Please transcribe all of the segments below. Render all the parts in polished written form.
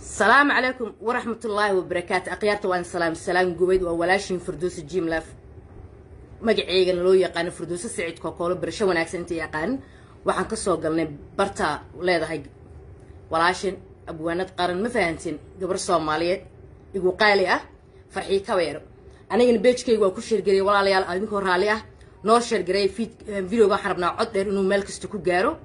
السلام عليكم ورحمة الله وبركاته. أقيارت وأن سلام جويد وولاشين فردوس الجيم لاف مجعيجن لو يقان فردوس سعيد كوكولو برشة وناكسنتي يقان وحن كسو قلنا برتا ولا هاي ولاشين أبوانات قارن مفاهنتين قبر الصوماليات يقول قالي فرحي كويرو أنا ينبيج كي وكشر جري ولا ليال أدينكو راليه نوشر جري في فيديو حربنا عطر إنه ملك استكو جارو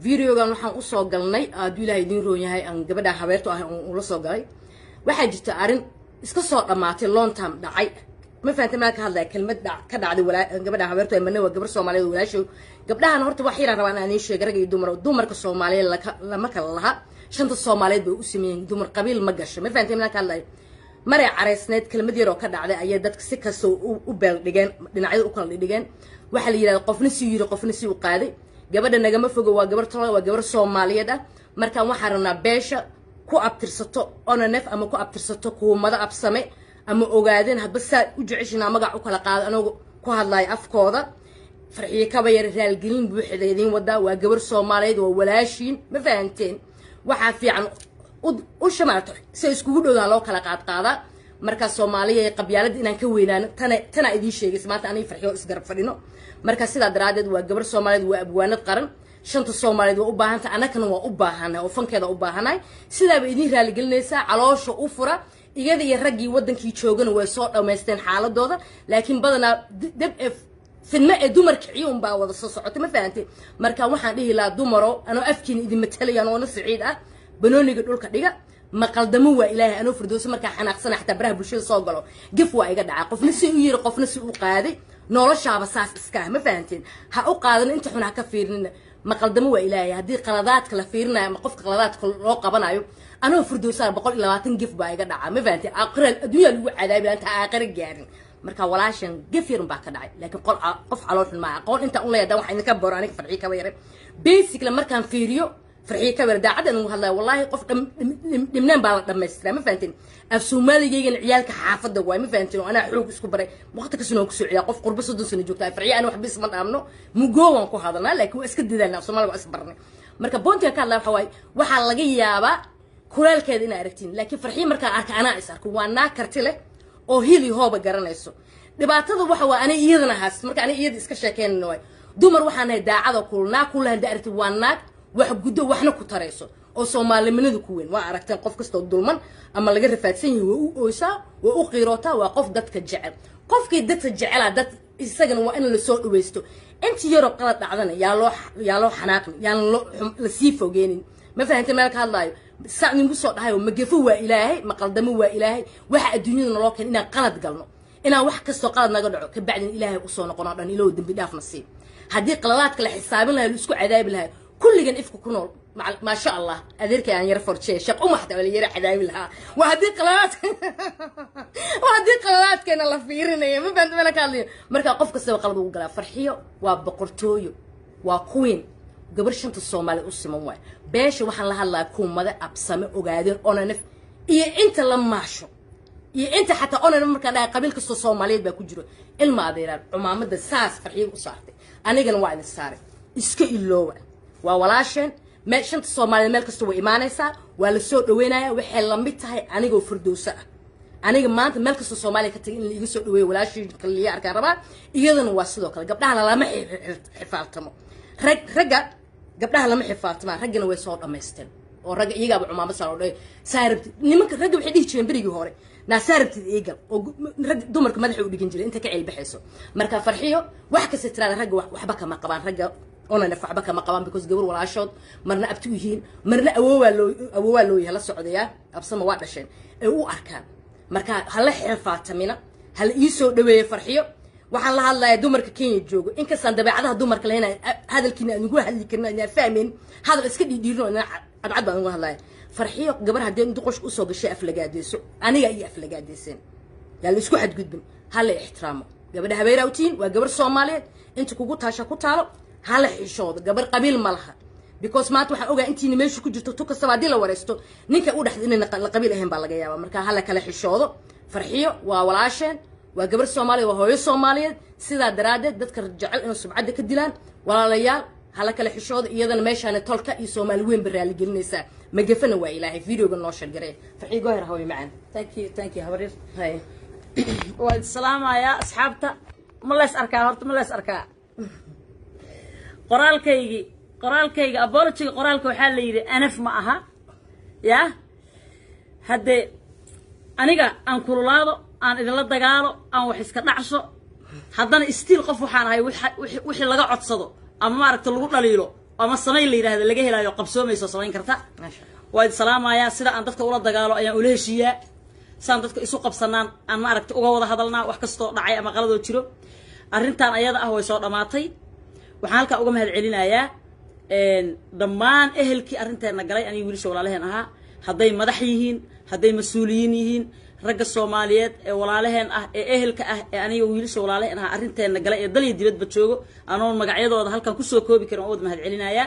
فيديوغان waxaan u soo galnay aad ilaahay idin roon yahay aan gabadha habeerto ah oo la soo galay waxa jirta arin iska soo dhamaatay long term dhacay ma fahanteen ma ka hadlay kelmad ka dhacday gabadha habeerto ay manay gabar Soomaaliyeed walaasho gabdhahan horta wax yar rabaan aan sheegay rag iyo dumarka Soomaaliyeed lama kala laha shanta Soomaaliyeed bay u sameeyeen dumar qabiil ma gasho ma fahanteen ma ka hadlay maray careysneed kelmad yar oo ka dhacday ayay dadka si kasto u beel dhigeen dhinacyada u kala dhigeen waxa la yiraahdo qofna si yiri qofna si u qaaday gabadha nagama fogo waa gabar tolo waa gabar Soomaaliyeed markaan waxaan rabnaa beesha ku abtirsato onanef ama ku abtirsato kuumada absame ama ogaadeen hadba saa u jeceshina magac u kala qaad anagu ku hadlay afkooda farxiye kaba yar raalgelin buuxdeedin wada waa gabar Soomaaliyeed waa walaashiin ma fahanteen waxa fiican u shamaato si iskugu dhowdaan loo kala qaada marka Soomaaliyeed qabyaalad inaan ka weynaan tana idin sheegay maanta anay farxiyo isgarab fadhino marka sida daraadeed waa gabar Soomaaliyeed waa abwaanad qaran shanta Soomaaliyeed waa u baahanta anakana waa u baahanay oo fankeeda u baahanay sidaaba idin raali gelinaysa caloosha u fura iyada iyo raggii wadankii joogan way soo dhameysteen xaaladooda laakiin badana dab fidma ee dumarka ciyoon baa wada soo socotay ma fahanteen marka waxaan dhihi lahaa dumaro anoo afkiin idin matalayaan oo Saciid ah banooniga dhulka dhiga ما قلدموا وإلهي أنا فردوس مركا حناقصنا حتى براه بالشيء صاقله قفوا أيقا دعا قفنا سيئير قفنا سيئو قادي نولا شعب صاف إسكاه ما فهمتين هاو قادن انت حنا كفيرنا ما قلدموا وإلهي هدي قلادات كلافيرنا ما قفت قلادات روقا بنايو أنا فردوسار بقول إلا واتن قف بايقا دعا ما فهمتين أقرأ الدنيا اللي عذاب لأنت آخر الجارين مركا ولاشن قفير باكا دعي لكن قول قف على الماء قول انت أولا يدوح حين كبر عنك فرعي كويري بيسك لما كان فيريو فرحي كبر داعد أنا والله والله قف دمنان بالغ دمستر ما فهمتين الصومالي جيجن عيالك حافظ دواي ما فهمتين وأنا حلوك إسكبري وقتك سنو كسر عيال قف قرب صدق سنة جوكتا فرحي أنا وحبي اسمه أمنه مجوان كو هذا لا لكن اسكت ذا الصومالي وأسبرني مركب بونتي كان لا حواي وحال لقيه با كلال كذين عرفتين لكن فرحي مركب أنا إسارك وأنا كرتله أو هيلي هو بجرنا يسوع دبعتها وحوا أنا يدنا هاس مركب أنا يد إسكشة كان النوع دومر وحنا داعد كلنا دائرة وانك wax gudo waxna ku tareyso oo Soomaaliyeed ku weyn waa aragteen qof kasto dulman ama laga rafaadsan yahay oo ooysa waa u qiirota waa qof dadka jecel qofkii dadka jecel dad isagana waa in la soo dhaweysto inta yaro qalad dhacdana yaa loo xanaaqin yaan la sii fogeenin ma fahanteen meel ka hadlayo saacnin ku soo dhahay ma gefo waa Ilaahay ma qaldamo waa Ilaahay waxa adduunyada naloo keen inaan qalad galno inaan wax kasto qalad naga dhaco ka bacdin Ilaahay u soo noqono dhan ilaahu dambi dhaaf nasiib hadii qaladaadka la xisaabin lahaa isku cadaab lahaa كل جن إفك كنول ما شاء الله أديرك يعني يرفض شيء شق واحدة ولا يرى حدايم لها وهدي قلات كان الله فيرنا ما بنت ملك عليه مركا قف كسر قلبه وقلا فرحية وبقرطويو وكوين قبل شنت الصومالي أسمه باش وحن لها الله كوم ماذا أبسمة وقادر أنا نف أنت لما شو أنت حتى أنا مركا لا قبل كسر الصومالي بكجرو الماضي عمامة الساس فرحية وصارتي أنا جن واحد الساري إسكي اللوه وولاشن ما شنت الصومالي ملك استوى إيمانيسا ولا سود دوينايا وحي لمبتهاي أنيقو فردوسا أنيقو مانت ملك الصومالي كتغين اللي يسود دوي ولاشن كاللي يعركا ربا إيضا واسدو كلا قبلها لما حفالتمو رقا قبلها لما حفالتما رقنا ويسود أميستن ورقا إيقا أبو عمام بسالو ساربت نمك رقا بحديه جين بريقو هوري نا ساربت إيقا دومرك مدحو وديقين جري انتا كعيل بحيسو مركا فرحيو وحكا ستران رقا وحبكا ما قبان رقا أنا نفع بك مقام بكوز جبر ولا عشود مرنا أبتوهين مرنا أولو يهلا السعودية أبصم واحد شيء أو أركان مركا هلا حرفات منا هلا يسوع دوي فرحية وحلا هلا دومرك كين يجوجو إنك صندوق بعدها دومرك لهنا هذا الكنا نقول هذا الكنا فاهمين هذا الإسكت يديرون أنا أبعد نقول هلا فرحية جبرها دين تقش أصوب الشيء أفلقات ديسو أنا جاي أفلقات ديسين يعني إسكو حد قدم هلا احترامه جبرها بيروتين وجبر الصومالي أنت كوجو تاشا كوتالو هلا حشود قبل قبيل ملها because ما توح أوجا أنتي نمشي كجت توك السوادي لو ورستو نيك أوضح إن القبيل هم بالجاية مركا هلا كله حشود فرحية وولاشن وقبل الصومالي وهو الصومالي سيدا درادة تذكر رجال إنه سبعة دك الدلان ولا ليال hala kala xishooda iyadana meeshaana tolka iyo Soomaali weyn baraali gelinaysa magafana waa ilaahay videoga noo shaqaray farxii goor haway macaan thank you habarir hay waa salaama ya asxaabta ma lees arkaa horta ma lees arkaa qoraalkayga apology qoraalka waxa la yiri anaf ma aha ya hadde aniga aan kululaado aan idin la dagaalo aan wax iska dhacsho haddana stiil qof waxaan ahay wixii laga codsado ama maaragta lagu dhaliilo ama samay la yiraahdo laga helayo qabsoomayso samayn karta waa salaamaya sida aan dadka ula dagaalo ayaan ula heshiiyaa saan dadka isu qabsanaan aan maaragta uga wada hadalnaa wax kasto dhacay ama qaladoo jiro arrintan ayada ah way soo dhamaatay waxaan halka uga mahad celinayaa dhammaan ehelkii arrinteena galay aniga wiilasha walaalaheen ahaa hadday madax yihiin hadday mas'uuliyiin yihiin ragga Soomaaliyeed ee walaalaheen ah ee ehelka ah ee aniga wiilasha walaalaheen ahaa arrinteena galay ee dalay dibadba joogo anoon magacyadooda halkan ku soo koobi karin oo wad mahad celinayaa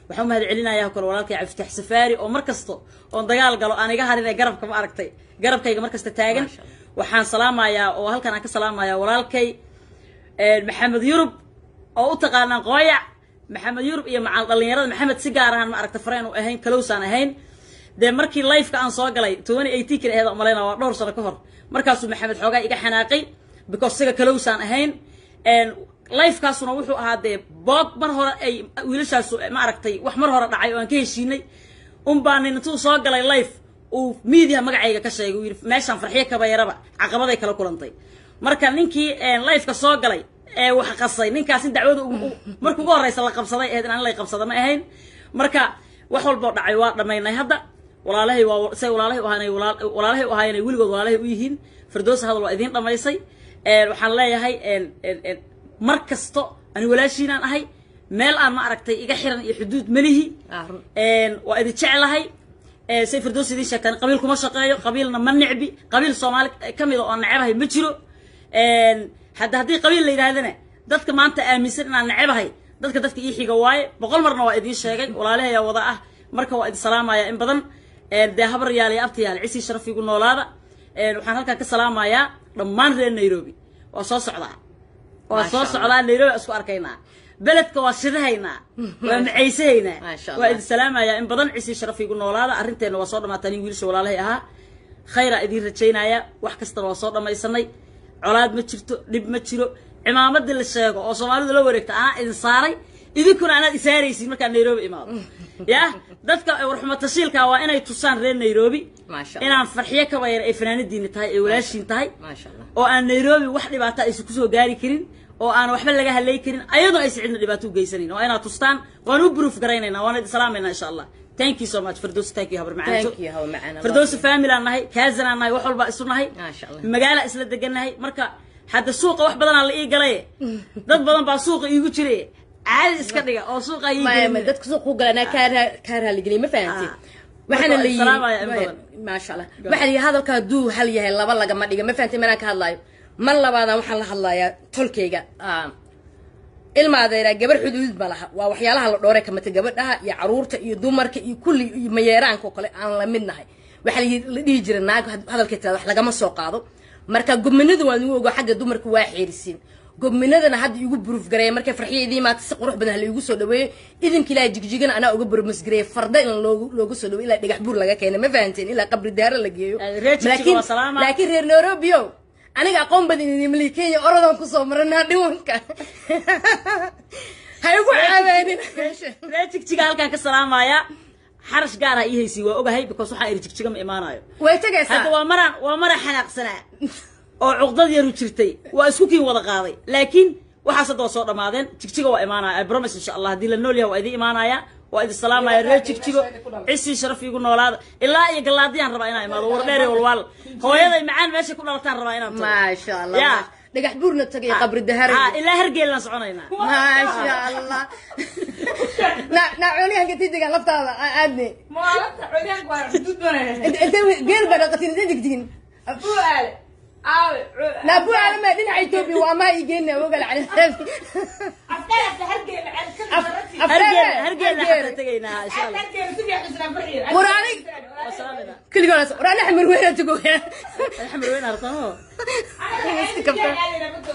waxaan mahad celinayaa kale walaalkay Cabdifatax Safaari oo markasto oo dagaal galo aniga harinay garabka ma aragtay garabkayga markasta taagan waxaan salaamayaa oo halkan aan ka salaamayaa walaalkay Maxamed Yurub oo u taqaanaan Qooyac Maxamed Yurub iyo macal dhalinyarada Maxamed si gaar ah ma aragtay fareen oo ahayn kalowsan ahayn de markii live ka aan soo galay 2018 kii ahayd umaleena waa dhowr sano ka hor markaas uu Maxamed xoogaa iga xanaaqay because siga kalowsan ahayn live kaasuna wuxuu ahaa de boog mar hore ay wiilashaas ma aragtay wax mar hore dhacay oo aan ka heshiinay baan intuu soo galay live uu media magacayga ka sheegay wiil meeshan farxiye kabayaraba caqabaday kala kulantay marka ninkii live ka soo galay wax qasay ninkaas in dacwada markuu ugu horeysa la qabsaday ee aan la qabsada ma ahayn marka wax walba dhacay waa dhameynay hadda walaalahay waa say walaalahay u ahaanay wiligood walaalahay u yihiin Firdaws hadal waa idin dhameysay waxaan leeyahay markasto ani walaashiinaan ahay meel aan ma aragtay iga xiran iyo xuduud malihi waa idin jecelahay say Firdaws idin sheegtaan qabiil kuma shaqeeyo qabiilna ma nicbi qabiil Soomaali kamid oo nacebahay ma jiro haddii qabiil la yiraahdana dadka maanta aaminsan inaan nacebahay dadka ii xiga waaye boqol marna waa idin sheegay walaalahay wada ah marka waa idin salaamaya in badan de habar yaal iyo abti yaal cisi sharaf igu noolaada waxaan halka ka salaamayaa dhammaan reer Nairobi oo soo socda Nairobi isku arkaynaa beledka waa shidahaynaa waa maciisahaynaa waa idin salaamaya in badan cisi sharaf igu noolaada arrinteena waa soo dhamaatay wiilasha walaalahay ahaa khayra idin rajaynaya wax kasta waa soo dhamaysanay colaad ma jirto dib ma jiro cimaamada la sheego oo Soomaalidu la wareegta aan idin saaray idinkuna aad isaaraysiin marka Nairobi imaado ya dadka warxumada tashiilka waa inay tusaan reer Nairobi inaan farxiye kabayar ay fanaanadiina tahay ee walaashin tahay oo aan Nairobi wax dhibaato ay ku soo gaari karin oo aan waxba laga halay karin ayadoo ay sidna dhibaato u geysanayno waa inaad tustaan waan u proof garaynayna waan idin salaamayna insha Allah thank you so much Firdaws thank you habar macaan Firdaws family aan nahay kaazan aan nahay wax walba isu nahay magaala isla deganahay marka hadda suuqa wax badan la ii galay dad badan baa suuqa iigu jiray عادي iska dhiga oo suuqa ii galay dadka suuqa galana ka raali galay ma fahantii waxana la yiri ma sha Allah waxa hadalka duu hal yahay laba laga ma dhiga ma fahantii mana ka hadlayo mar labaad waxaan la hadlayaa tolkeyga ilmaadayra gabar xuduud balaha waa waxyaalaha la dhoore kamata gabadhaha iyo caruurta iyo dumarka iyo kulli mayeeraanka kale aan la midnahay waxa la dhigi jiray naag hadalkeeda wax laga ma soo qaado marka gobminadu waan ugu ogaa xagga dumarka waa xirisin gobminadana hadda igu proof gareey markay farxiyadii maanta si qurux badan la igu soo dhaweeyay idinka ilaa jigjigan ana uga burmus gareey farda in loogu soo dhaweeyay ilaa dhagax buur laga keenay ma fahanteen ilaa qabri daara la geeyo laakiin reer Nairobi aniga aqoon badan in Kenya oradan ku soo marnaa dhiwanka hay ugu caaweenin reer jigjiga halkan ka salaamaya xarash gaar ah ihaysi waa ogahay because waxa ay jigjiga ma imaanayo way tagaysaa hadda waa mara xanaaqsanaa oo cuqdad yar u jirtay waa isku kiin wada qaaday laakiin waxa sadoo soo dhamaadeen jigjiga waa imaanaya I promise insha Allah hadii la nool yahay waa idin imaanaya waa idin salaamaya reer jigjigo cisi sharaf igu noolaada ilaa iyo galaadiyaan rabaa inaan imaado war dheer walwal hooyaday macaan meesha ku dhalataan rabaa inaan tago ma sha Allah dhagax buurna tagay qabri dahar ilaa hargeel la soconaynaa ma sha Allah na cuniyan ka tidiga laftaada aadne ma lafta cuniyan waa xuduud banaan inta geel bada qatin digdigin abu aale لا أبو على ما دين عيتوبي وما يجينا وقال على هذي هرجل حتى تجينا إن شاء الله وراني كل جالس رانا حمر وين تقول حمر وين أرطانه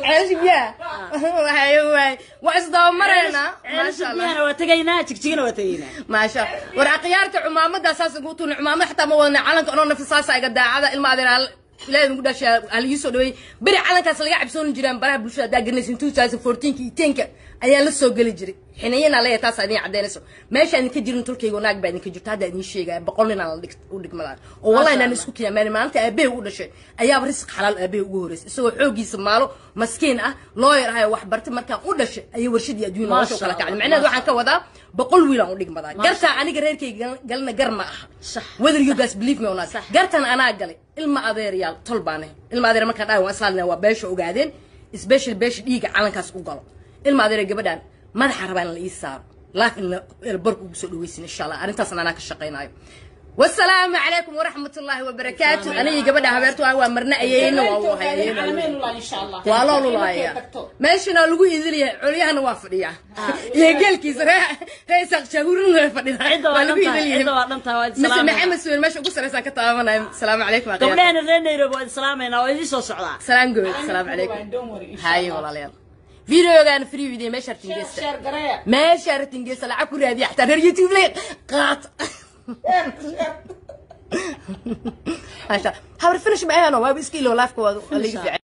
عايش بيا هاي وعصدا مرينا ما شاء الله أنا وتجينا تكتينا وتجينا ما شاء ورقيارك عمامة أساس قلتون عمامة حتى ما ونا علنك أنا نفس ساسة قد هذا المادر لا نقول أشياء اللي يسوي بري علنك أصل قاعد بسون جيران برا بلشة دا قلنا سنتو 2014 كي تنك أيام لسه قل جري حنين على يتاس عدين عدين سو ماشي أنا كجيرن تركي وناك بعدين كجرت هذا نيشي جاي بقولنا على ودك ملان والله أنا نسكت يا ماني ما أنت أبيه ولا شيء أيام رزق حلال أبيه وورث سو حوجي سماله مسكين لاير هاي وحبرت مركان ولا شيء أي ورشد يدين ما شاء الله يعني معنا ذو عن كوذا بقول ويلا ودك ملان قرت أنا قرير كي قالنا قرما صح whether you guys believe me or not قرت أنا قالي ilma adeeryaal tolbaane ilma adeer marka dhaay waan saalnaa waa beesha ogaadeen special beesha dhiiga calankaas u galo ilma adeer gabadhan madaxa rabaan la ii saaro laakiin barku ugu soo dhaweysin insha Allah arintaas ana ka shaqeynayo والسلام عليكم ورحمة الله وبركاته أنا يجبنا هبرتو أنا مرنا أيين وهايين إن شاء الله والله الله يا ماشينا لقوا يذلي عليها نوافريا يقول كيس رئيس شهورنا فدينا ولقوا يذلي مثل محمد سوير ماشي قصة رئيس كتابنا السلام عليكم قبل أن نرني ربوا السلام أنا ويجي صوص على سلام قول السلام عليكم هاي والله ليال فيديو كان فري فيديو ما شرط نجلس ما شرط نجلس لا أكل هذه حتى اليوتيوب ليه قاط هاي هاور فينش معانا ما بيسكيلو لافكو اللي